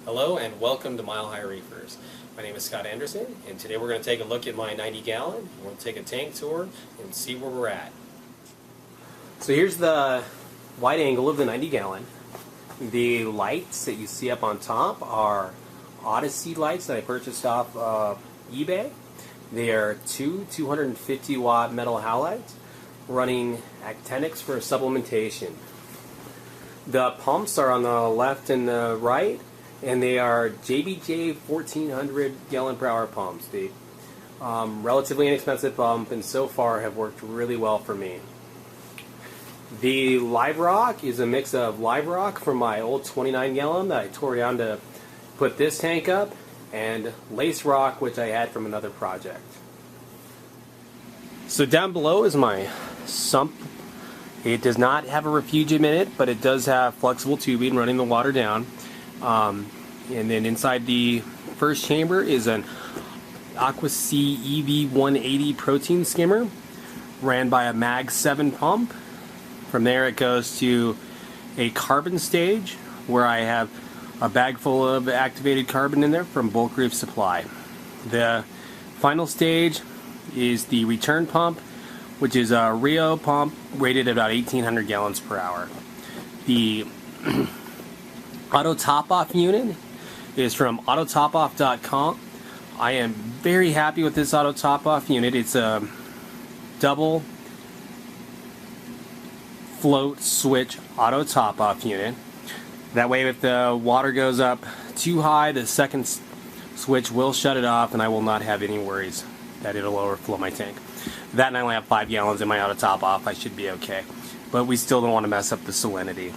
Hello and welcome to Mile High Reefers. My name is Scott Anderson, and today we're going to take a look at my 90-gallon. We're going to take a tank tour and see where we're at. So here's the wide angle of the 90-gallon. The lights that you see up on top are Odyssey lights that I purchased off eBay. They are two 250-watt metal halides running actinics for supplementation. The pumps are on the left and the right, and they are JBJ 1400 gallon per hour pumps. They relatively inexpensive pump, and so far have worked really well for me. The live rock is a mix of live rock from my old 29 gallon that I tore down to put this tank up, and lace rock, which I had from another project. So down below is my sump. It does not have a refugium in it, but it does have flexible tubing running the water down. And then inside the first chamber is an AquaSea EV180 protein skimmer ran by a Mag 7 pump. From there it goes to a carbon stage where I have a bag full of activated carbon in there from Bulk Reef Supply. The final stage is the return pump, which is a Rio pump rated at about 1,800 gallons per hour. The auto top-off unit is from autotopoff.com. I am very happy with this auto top-off unit. It's a double float switch auto top-off unit. That way if the water goes up too high, the second switch will shut it off and I will not have any worries that it'll overflow my tank. That, and I only have 5 gallons in my auto top-off, I should be okay. But we still don't want to mess up the salinity.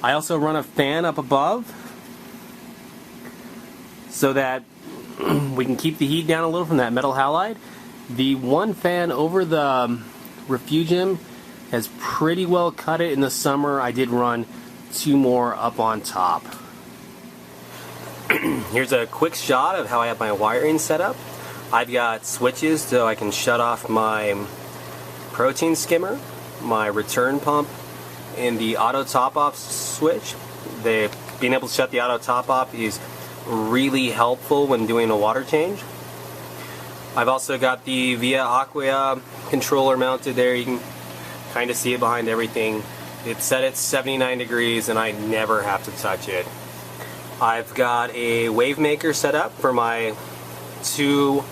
I also run a fan up above so that we can keep the heat down a little from that metal halide. The one fan over the refugium has pretty well cut it in the summer. I did run 2 more up on top. Here's a quick shot of how I have my wiring set up. I've got switches so I can shut off my protein skimmer, my return pump, and the auto top-off switch. Being able to shut the auto top-off is really helpful when doing a water change. I've also got the Via Aqua controller mounted there. You can kind of see it behind everything. It's set at 79 degrees and I never have to touch it. I've got a wave maker set up for my 2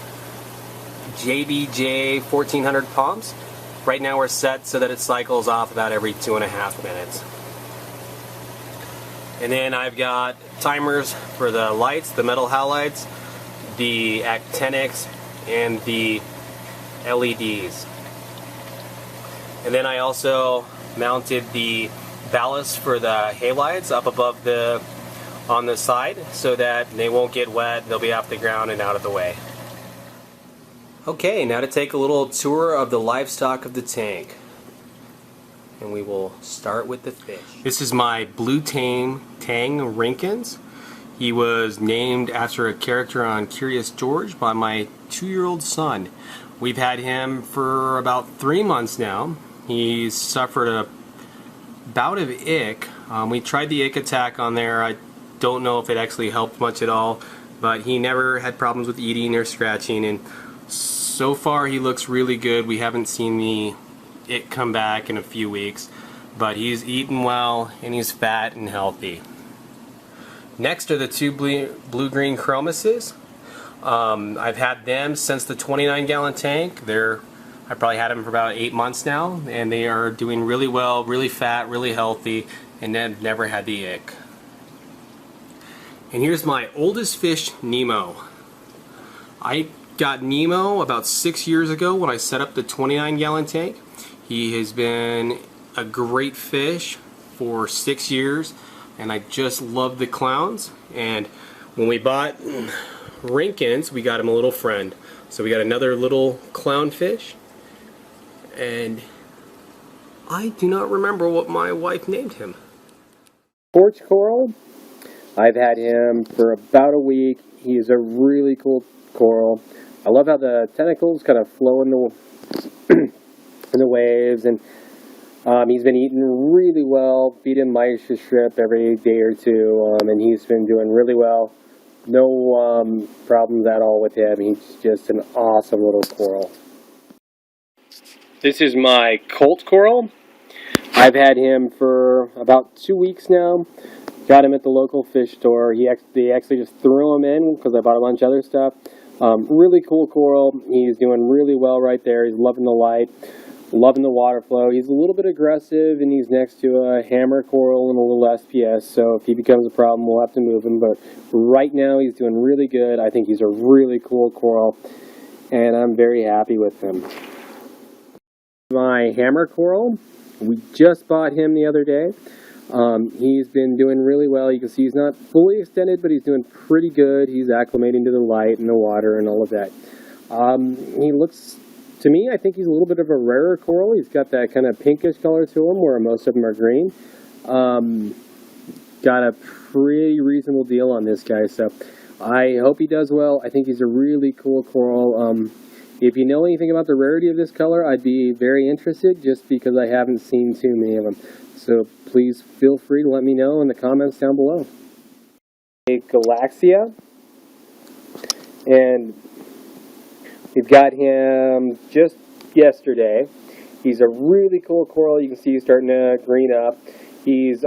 JBJ 1400 pumps. Right now we're set so that it cycles off about every 2.5 minutes. And then I've got timers for the lights, the metal halides, the actinics, and the LEDs. And then I also mounted the ballast for the halides up above on the side so that they won't get wet, they'll be off the ground and out of the way. Okay, now to take a little tour of the livestock of the tank. And we will start with the fish. This is my blue tang Rinkins. He was named after a character on Curious George by my 2-year-old son. We've had him for about 3 months now. He's suffered a bout of ick. We tried the ick attack on there. I don't know if it actually helped much at all, but he never had problems with eating or scratching, and so far he looks really good. We haven't seen the ick come back in a few weeks, but he's eating well and he's fat and healthy. Next are the 2 blue-green chromuses. I've had them since the 29-gallon tank. I probably had them for about 8 months now, and they are doing really well, really fat, really healthy, and they've never had the ick. And here's my oldest fish, Nemo. I got Nemo about 6 years ago when I set up the 29-gallon tank. He has been a great fish for 6 years, and I just love the clowns. And when we bought Rinkins, we got him a little friend. So we got another little clownfish, and I do not remember what my wife named him. Porch coral. I've had him for about a week. He is a really cool coral. I love how the tentacles kind of flow in the in the waves, and He's been eating really well, feed him mysis strip every day or two, and he's been doing really well. No problems at all with him. He's just an awesome little coral. This is my Colt coral. I've had him for about 2 weeks now. Got him at the local fish store. They actually just threw him in because I bought a bunch of other stuff. Really cool coral. He's doing really well right there. He's loving the light, loving the water flow. He's a little bit aggressive, and he's next to a hammer coral and a little SPS. So if he becomes a problem, we'll have to move him. But right now, he's doing really good. I think he's a really cool coral, and I'm very happy with him. My hammer coral, we just bought him the other day. He's been doing really well. You can see he's not fully extended, but he's doing pretty good. He's acclimating to the light and the water and all of that. He looks, to me, I think he's a little bit of a rarer coral. He's got that kind of pinkish color to him, where most of them are green. Got a pretty reasonable deal on this guy, so I hope he does well. I think he's a really cool coral. If you know anything about the rarity of this color, I'd be very interested, just because I haven't seen too many of them. So please feel free to let me know in the comments down below. A Galaxia, and we've got him just yesterday. He's a really cool coral. You can see he's starting to green up. He's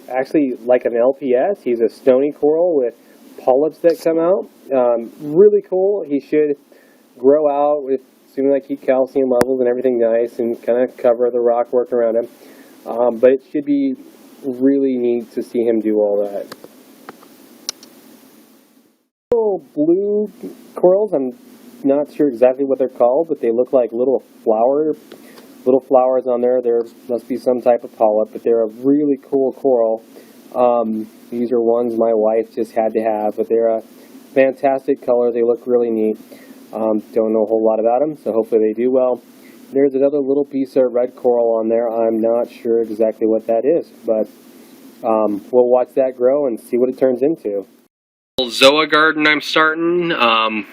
actually like an LPS. He's a stony coral with polyps that come out. Really cool. He should grow out with, assuming I keep calcium levels and everything nice, and kind of cover the rock work around him. But it should be really neat to see him do all that. Little blue corals, I'm not sure exactly what they're called, but they look like little flowers on there. There must be some type of polyp, but they're a really cool coral. These are ones my wife just had to have, but they're a fantastic color. They look really neat. Don't know a whole lot about them, so hopefully they do well. There's another little piece of red coral on there. I'm not sure exactly what that is, but we'll watch that grow and see what it turns into. Zoa garden I'm starting.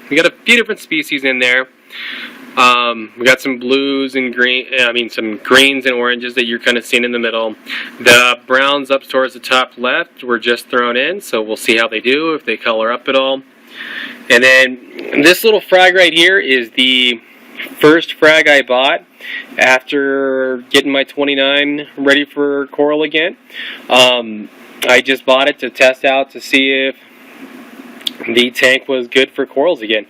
We got a few different species in there. We got some blues and some greens and oranges that you're kind of seeing in the middle. The browns up towards the top left were just thrown in, so we'll see how they do, if they color up at all. And then this little frag right here is the first frag I bought after getting my 29 ready for coral again. I just bought it to test out to see if the tank was good for corals again.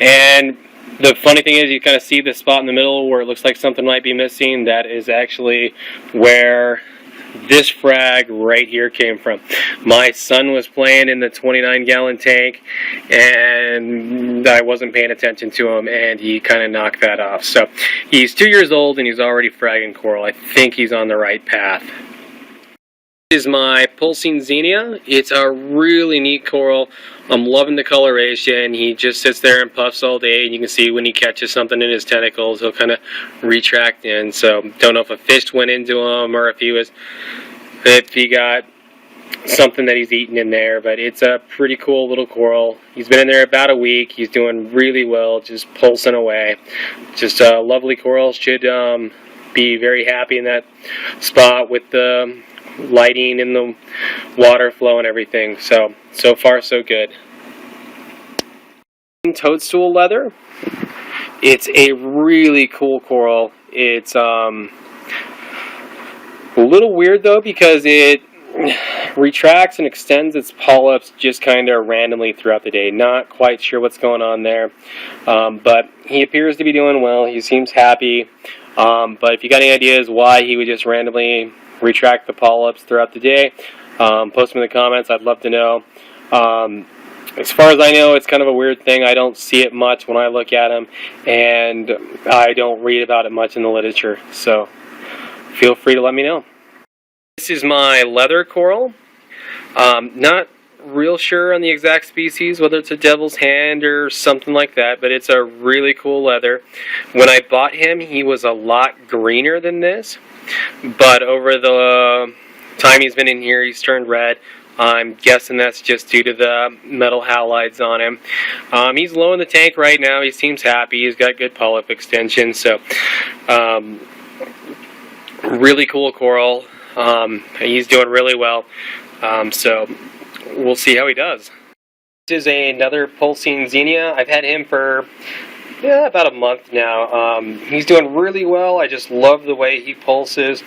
And the funny thing is, you kind of see the spot in the middle where it looks like something might be missing. That is actually where this frag right here came from. My son was playing in the 29-gallon tank, and I wasn't paying attention to him, and he kind of knocked that off. So he's 2 years old, and he's already fragging coral. I think he's on the right path. This is my pulsing xenia. It's a really neat coral. I'm loving the coloration. He just sits there and puffs all day, and you can see when he catches something in his tentacles, he'll kind of retract in. So don't know if a fish went into him or if he got something that he's eating in there, but it's a pretty cool little coral. He's been in there about a week. He's doing really well, just pulsing away. Just a lovely coral. Should be very happy in that spot with the lighting and the water flow and everything. So far so good. Toadstool leather. It's a really cool coral. It's a little weird though, because it retracts and extends its polyps just kind of randomly throughout the day. Not quite sure what's going on there, but he appears to be doing well. He seems happy, but if you got any ideas why he would just randomly retract the polyps throughout the day, post them in the comments. I'd love to know. As far as I know, it's kind of a weird thing. I don't see it much when I look at them, and I don't read about it much in the literature, so feel free to let me know. This is my leather coral. Not real sure on the exact species, whether it's a devil's hand or something like that, but it's a really cool leather. When I bought him, he was a lot greener than this, but over the time he's been in here, he's turned red. I'm guessing that's just due to the metal halides on him. He's low in the tank right now. He seems happy. He's got good polyp extension, so Really cool coral. He's doing really well. So we'll see how he does. This is another pulsing xenia. I've had him for about a month now. He's doing really well. I just love the way he pulses.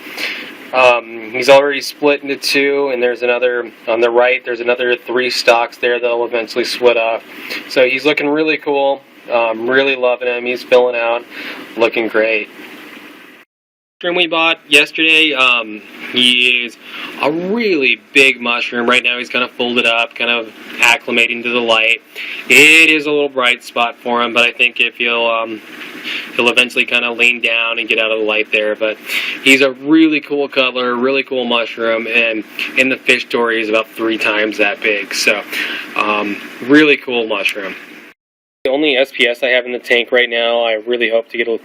He's already split into two, and there's another on the right. There's another 3 stalks there that'll eventually split off. So he's looking really cool. Really loving him. He's filling out, looking great. Mushroom we bought yesterday, he is a really big mushroom. Right now he's kind of folded up, kind of acclimating to the light. It is a little bright spot for him, but I think if he'll eventually kind of lean down and get out of the light there. But he's a really cool color, really cool mushroom, and in the fish story he's about 3 times that big. So really cool mushroom. The only SPS I have in the tank right now. I really hope to get a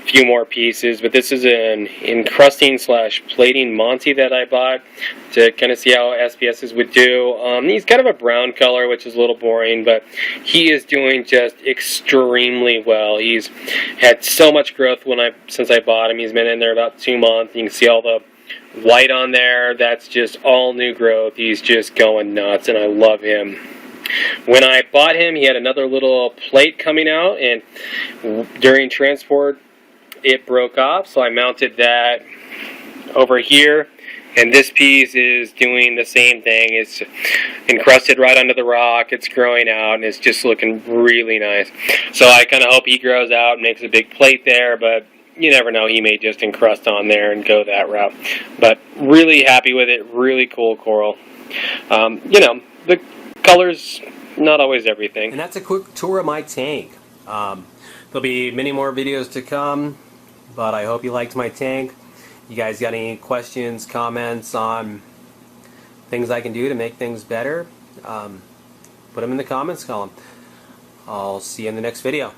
few more pieces, but this is an encrusting / plating Monty that I bought to kind of see how SPSs would do. He's kind of a brown color, which is a little boring, but he is doing just extremely well. He's had so much growth since I bought him. He's been in there about 2 months. You can see all the white on there. That's just all new growth. He's just going nuts, and I love him. When I bought him, he had another little plate coming out, and during transport it broke off, so I mounted that over here, and this piece is doing the same thing. It's encrusted right under the rock, it's growing out, and it's just looking really nice. So I kind of hope he grows out and makes a big plate there, but you never know, he may just encrust on there and go that route. But really happy with it, really cool coral. You know, the colors, not always everything. And that's a quick tour of my tank. There'll be many more videos to come, but I hope you liked my tank. You guys got any questions, comments on things I can do to make things better? Put them in the comments column. I'll see you in the next video.